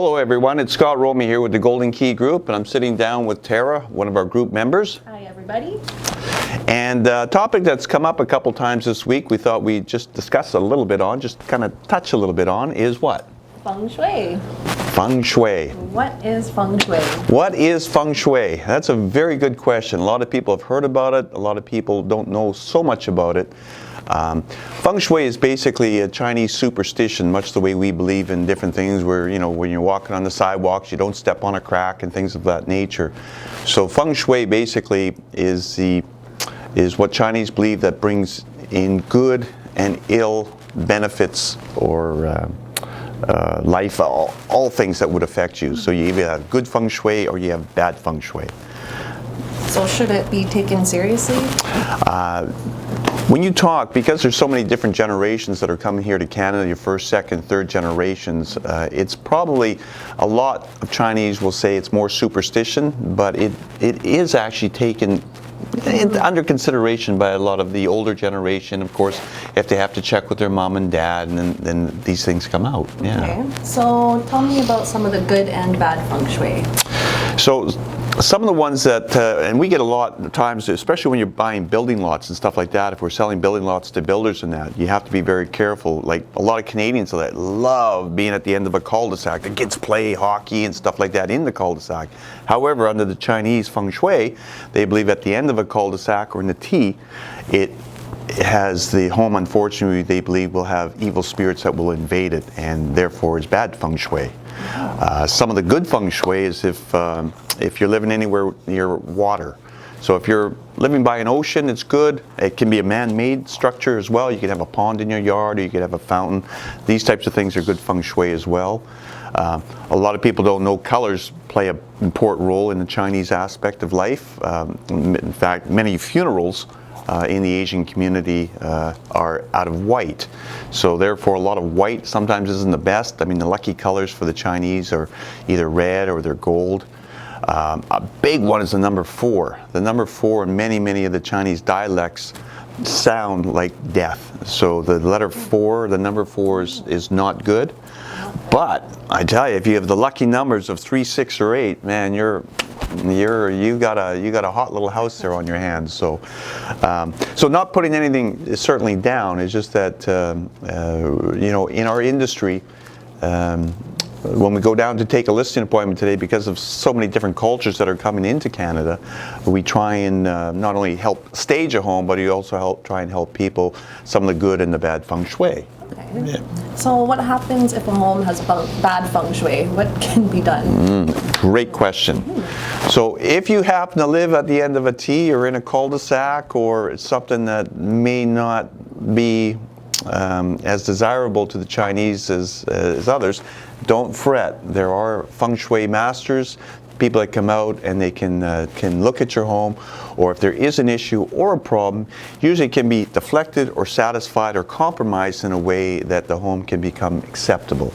Hello everyone, it's Scott Romey here with the Golden Key Group, and I'm sitting down with Tara, one of our group members. Hi everybody. And a topic that's come up a couple times this week, we thought we'd just discuss a little bit on, just kind of touch a little bit on, is what? Feng Shui. Feng Shui. What is Feng Shui? What is Feng Shui? That's a very good question. A lot of people have heard about it. A lot of people don't know so much about it. Feng Shui is basically a Chinese superstition, much the way we believe in different things where, you know, when you're walking on the sidewalks, you don't step on a crack and things of that nature. So Feng Shui basically is what Chinese believe that brings in good and ill benefits or life, all things that would affect you. So you either have good Feng Shui or you have bad Feng Shui. So should it be taken seriously? When you talk, because there's so many different generations that are coming here to Canada, your first, second, third generations, it's probably a lot of Chinese will say it's more superstition, but it is actually taken under consideration by a lot of the older generation. Of course, if they have to check with their mom and dad, and then these things come out. Yeah. Okay. So tell me about some of the good and bad Feng Shui. So some of the ones that, and we get a lot of times, especially when you're buying building lots and stuff like that, if we're selling building lots to builders and that, you have to be very careful. Like a lot of Canadians that love being at the end of a cul-de-sac. The kids play hockey and stuff like that in the cul-de-sac. However, under the Chinese Feng Shui, they believe at the end of a cul-de-sac or in the T, it has the home, unfortunately, they believe will have evil spirits that will invade it, and therefore it's bad Feng Shui. Some of the good Feng Shui is if you're living anywhere near water. So if you're living by an ocean, it's good. It can be a man-made structure as well. You can have a pond in your yard, or you can have a fountain. These types of things are good Feng Shui as well. A lot of people don't know colors play an important role in the Chinese aspect of life. In fact, many funerals in the Asian community are out of white. So therefore a lot of white sometimes isn't the best. I mean, the lucky colors for the Chinese are either red or they're gold. A big one is the number 4. The number 4 in many of the Chinese dialects sound like death. So the letter 4, the number 4 is not good. But I tell you, if you have the lucky numbers of 3, 6, or 8, man, you got a hot little house there on your hands. So, so not putting anything certainly down. It's just that you know, in our industry, when we go down to take a listing appointment today, because of so many different cultures that are coming into Canada, we try and not only help stage a home, but we also try and help people some of the good and the bad Feng Shui. Okay. Yeah. So what happens if a home has bad Feng Shui? What can be done? Great question. So if you happen to live at the end of a T or in a cul-de-sac, or it's something that may not be as desirable to the Chinese as others, don't fret. There are Feng Shui masters, people that come out and they can look at your home, or if there is an issue or a problem, usually it can be deflected or satisfied or compromised in a way that the home can become acceptable.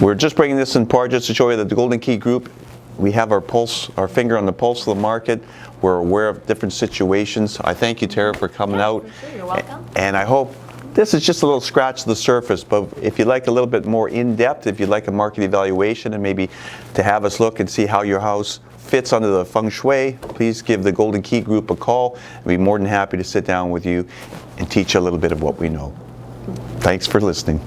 We're just bringing this in part just to show you that the Golden Key Group, we have our pulse, our finger on the pulse of the market. We're aware of different situations. I thank you, Tara, for coming out. For sure. You're welcome. And I hope this is just a little scratch of the surface, but if you'd like a little bit more in-depth, if you'd like a market evaluation and maybe to have us look and see how your house fits under the Feng Shui, please give the Golden Key Group a call. We'd be more than happy to sit down with you and teach you a little bit of what we know. Thanks for listening.